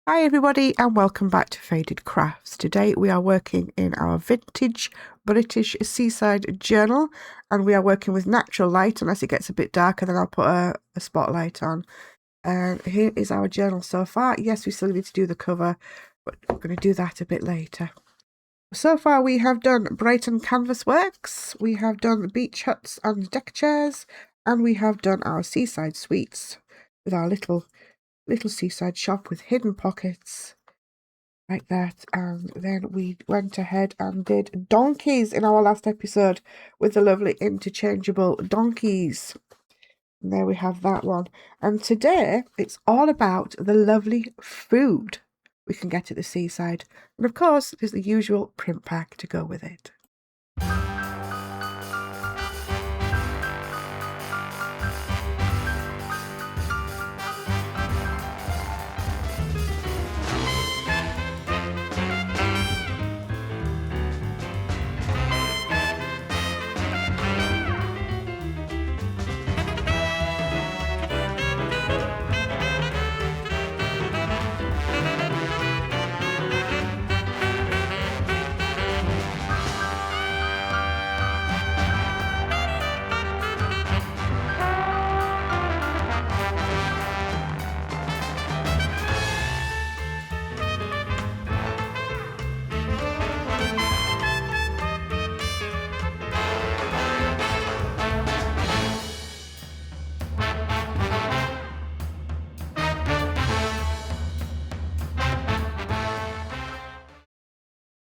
Hi everybody and welcome back to Faded Crafts. Today we are working in our Vintage British Seaside Journal and we are working with natural light. Unless it gets a bit darker, then I'll put a spotlight on. And here is our journal so far. Yes, we still need to do the cover, but we're going to do that a bit later. So far we have done Brighton Canvas Works, we have done beach huts and deck chairs, and we have done our seaside suites with our little seaside shop with hidden pockets like that. And then we went ahead and did donkeys in our last episode with the lovely interchangeable donkeys. And there we have that one. And today it's all about the lovely food we can get at the seaside, and of course there's the usual print pack to go with it.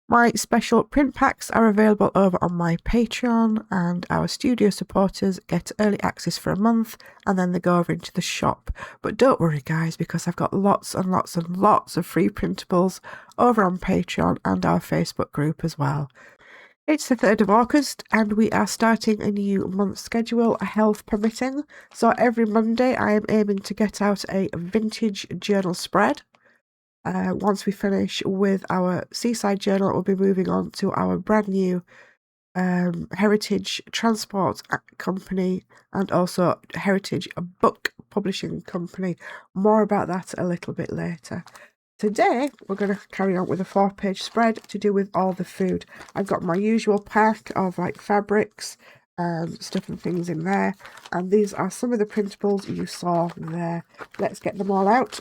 My special print packs are available over on my Patreon, and our studio supporters get early access for a month and then they go over into the shop. But don't worry guys, because I've got lots and lots and lots of free printables over on Patreon and our Facebook group as well. It's the 3rd of August and we are starting a new month schedule, health permitting. So every Monday I am aiming to get out a vintage journal spread. Once we finish with our Seaside Journal, we'll be moving on to our brand new Heritage Transport Company and also Heritage Book Publishing Company. More about that a little bit later. Today, we're going to carry on with a 4-page spread to do with all the food. I've got my usual pack of like fabrics and stuff and things in there, and these are some of the printables you saw there. Let's get them all out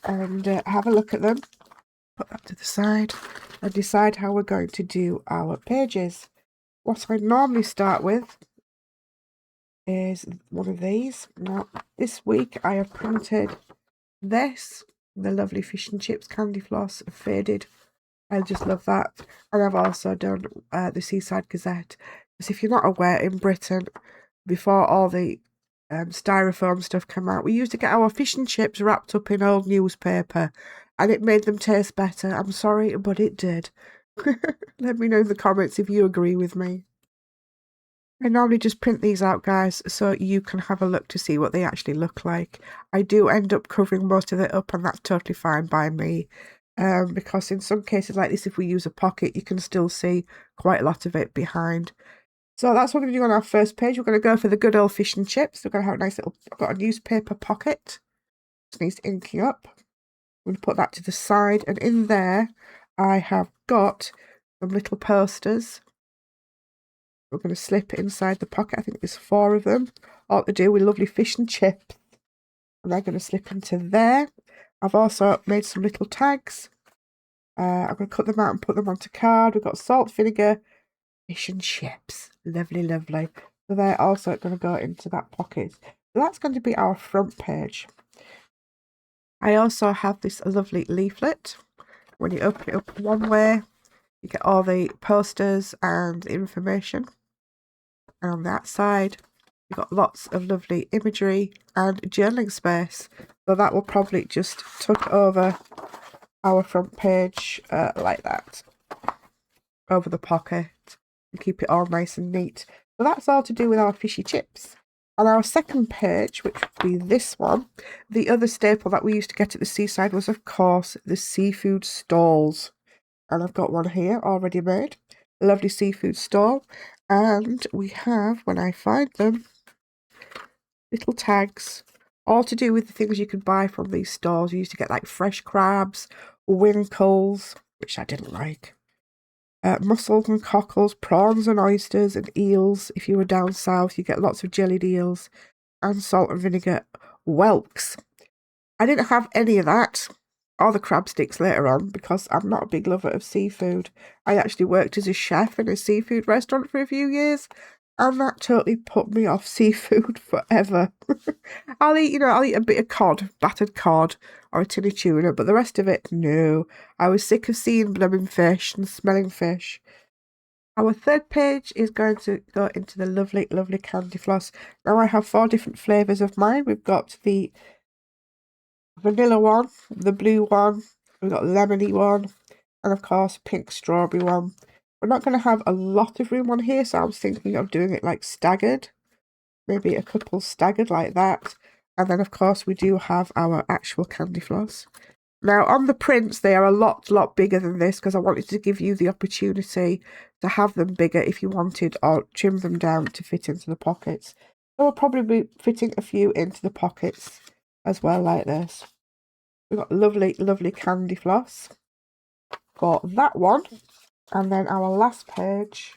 and have a look at them, put that to the side and decide how we're going to do our pages. What I normally start with is one of these. Now this week I have printed this, the lovely fish and chips Candyfloss faded. I just love that. And I've also done the Seaside Gazette, because if you're not aware, in Britain, before all the styrofoam stuff came out, we used to get our fish and chips wrapped up in old newspaper and it made them taste better. I'm sorry, but it did. Let me know in the comments if you agree with me. I normally just print these out, guys, so you can have a look to see what they actually look like. I do end up covering most of it up, and that's totally fine by me. Because in some cases like this, if we use a pocket, you can still see quite a lot of it behind. So that's what we're going to do on our first page. We're going to go for the good old fish and chips. We're going to have a nice little, I've got a newspaper pocket. Just needs inking up. I'm going to put that to the side, and in there I have got some little posters. We're going to slip it inside the pocket. I think there's 4 of them, all to do with lovely fish and chips. And they're going to slip into there. I've also made some little tags. I'm going to cut them out and put them onto card. We've got salt, vinegar, fish and chips. Lovely, lovely. So they're also going to go into that pocket. So that's going to be our front page. I also have this lovely leaflet. When you open it up one way, you get all the posters and the information. And on that side, you've got lots of lovely imagery and journaling space. So that will probably just tuck over our front page like that, over the pocket, and keep it all nice and neat. So that's all to do with our fishy chips. On our second page, which would be this one, the other staple that we used to get at the seaside was, of course, the seafood stalls. And I've got one here already made. A lovely seafood stall. And we have, when I find them, little tags all to do with the things you could buy from these stores. You used to get like fresh crabs, winkles, which I didn't like, mussels and cockles, prawns and oysters and eels. If you were down south, you get lots of jellied eels and salt and vinegar whelks. I didn't have any of that, or the crab sticks later on, because I'm not a big lover of seafood. I actually worked as a chef in a seafood restaurant for a few years, and that totally put me off seafood forever. I'll eat a bit of cod, battered cod, or a tin of tuna, but the rest of it, no. I was sick of seeing blooming fish and smelling fish. Our third page is going to go into the lovely, lovely Candyfloss. Now I have 4 different flavours of mine. We've got the vanilla one, the blue one, we've got lemony one, and of course pink strawberry one. We're not going to have a lot of room on here, so I was thinking of doing it like staggered. Maybe a couple staggered like that. And then of course we do have our actual Candyfloss. Now on the prints they are a lot bigger than this, because I wanted to give you the opportunity to have them bigger if you wanted, or trim them down to fit into the pockets. So we'll probably be fitting a few into the pockets as well, like this. We've got lovely Candyfloss for that one. And then our last page,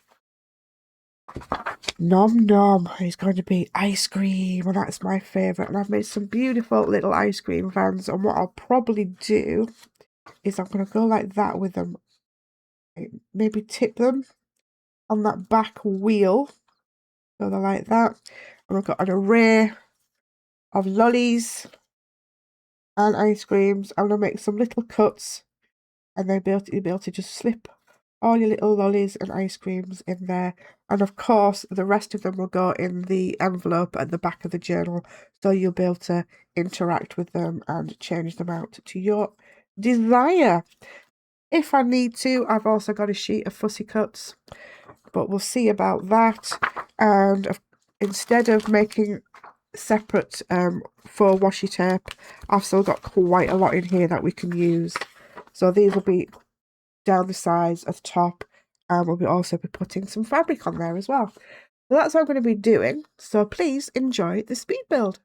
Nom Nom, is going to be ice cream, and that's my favourite. And I've made some beautiful little ice cream vans, and what I'll probably do is I'm going to go like that with them. Maybe tip them on that back wheel, so they're like that. And we've got an array of lollies and ice creams. I'm going to make some little cuts, and then you'll be able to just slip all your little lollies and ice creams in there. And of course, the rest of them will go in the envelope at the back of the journal, so you'll be able to interact with them and change them out to your desire. If I need to, I've also got a sheet of fussy cuts, but we'll see about that. And instead of making separate faux washi tape, I've still got quite a lot in here that we can use. So these will be down the sides at the top, and we'll also be putting some fabric on there as well. So that's what I'm going to be doing, so please enjoy the speed build.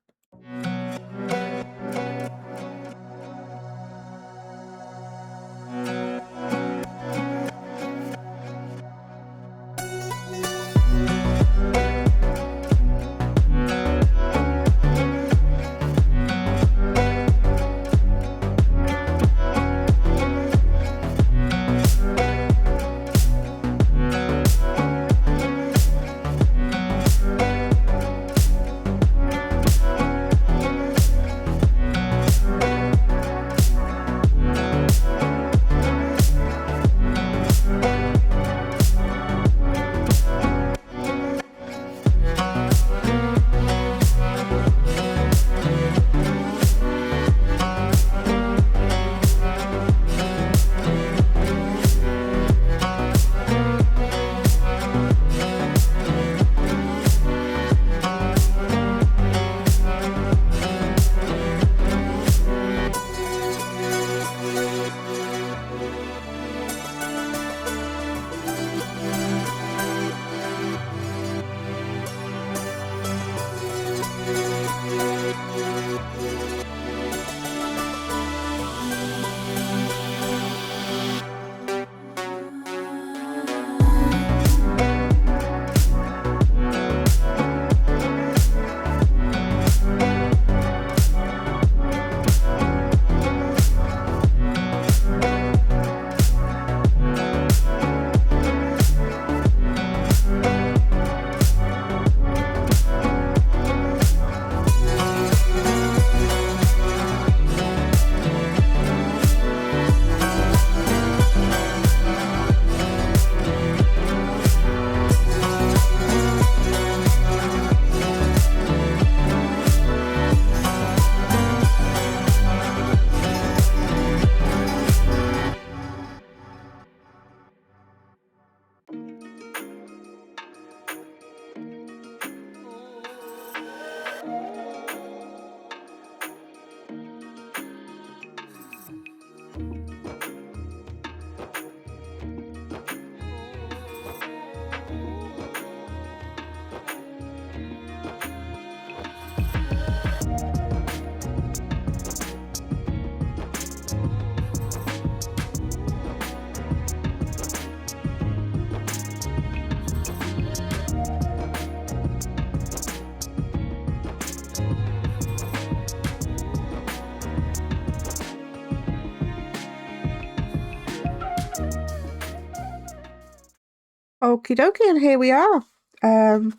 Okie dokie, and here we are. You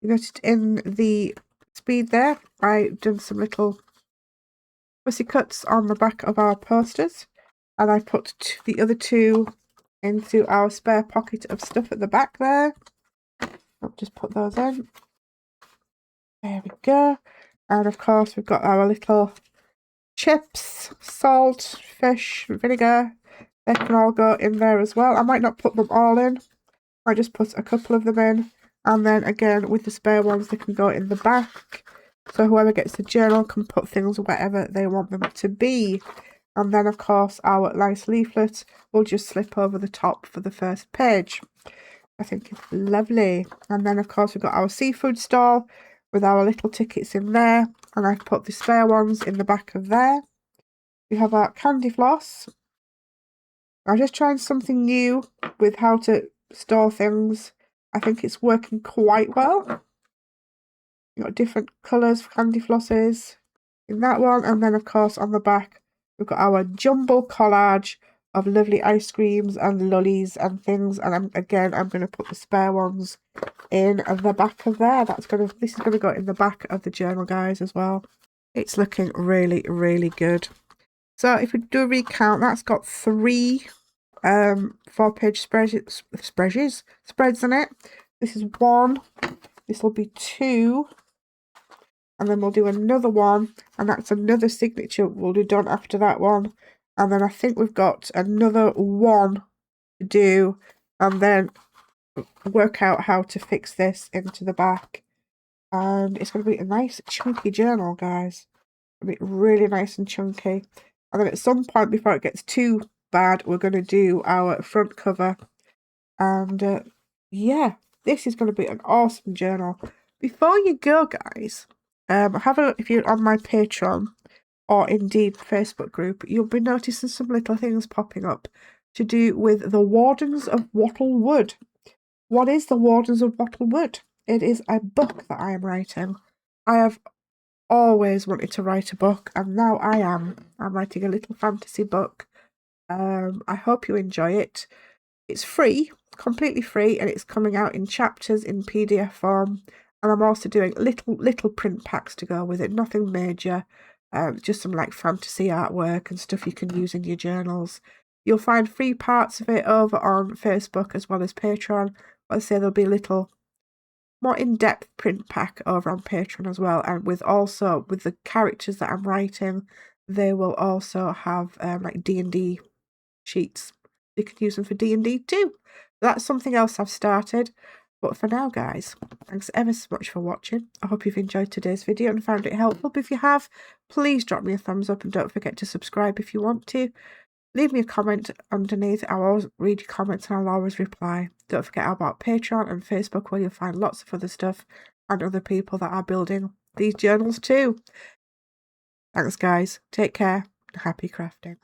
noticed in the speed there, I've done some little fussy cuts on the back of our posters, and I put the other two into our spare pocket of stuff at the back there. I'll just put those in. There we go. And of course we've got our little chips, salt, fish, vinegar. They can all go in there as well. I might not put them all in. I just put a couple of them in. And then again, with the spare ones, they can go in the back. So whoever gets the journal can put things wherever they want them to be. And then, of course, our nice leaflet will just slip over the top for the first page. I think it's lovely. And then, of course, we've got our seafood stall with our little tickets in there. And I've put the spare ones in the back of there. We have our Candyfloss. I'm just trying something new with how to store things. I think it's working quite well. You've got different colours for Candyflosses in that one. And then, of course, on the back, we've got our jumble collage of lovely ice creams and lollies and things. And I'm going to put the spare ones in the back of there. This is going to go in the back of the journal, guys, as well. It's looking really, really good. So if we do a recount, that's got 3 4-page spreads in it. This is 1. This will be 2. And then we'll do another one, and that's another signature we'll do done after that one. And then I think we've got another one to do, and then work out how to fix this into the back. And it's going to be a nice chunky journal, guys. It'll be really nice and chunky. And then at some point before it gets too bad, we're going to do our front cover. And yeah, this is going to be an awesome journal. Before you go, guys, have a look if you're on my Patreon or indeed Facebook group. You'll be noticing some little things popping up to do with the Wardens of Wattle Wood. What is the Wardens of Wattle Wood? It is a book that I am writing. I have always wanted to write a book, and now I am. I'm writing a little fantasy book. I hope you enjoy it. It's free, completely free, and it's coming out in chapters in PDF form. And I'm also doing little print packs to go with it, nothing major, just some like fantasy artwork and stuff you can use in your journals. You'll find free parts of it over on Facebook as well as Patreon. But I say there'll be a little more in-depth print pack over on Patreon as well, and with the characters that I'm writing, they will also have like D&D sheets. You can use them for D&D too. That's something else I've started. But for now, guys, thanks ever so much for watching. I hope you've enjoyed today's video and found it helpful. But if you have, please drop me a thumbs up and don't forget to subscribe if you want to. Leave me a comment underneath. I'll always read your comments and I'll always reply. Don't forget about Patreon and Facebook, where you'll find lots of other stuff and other people that are building these journals too. Thanks, guys. Take care. Happy crafting.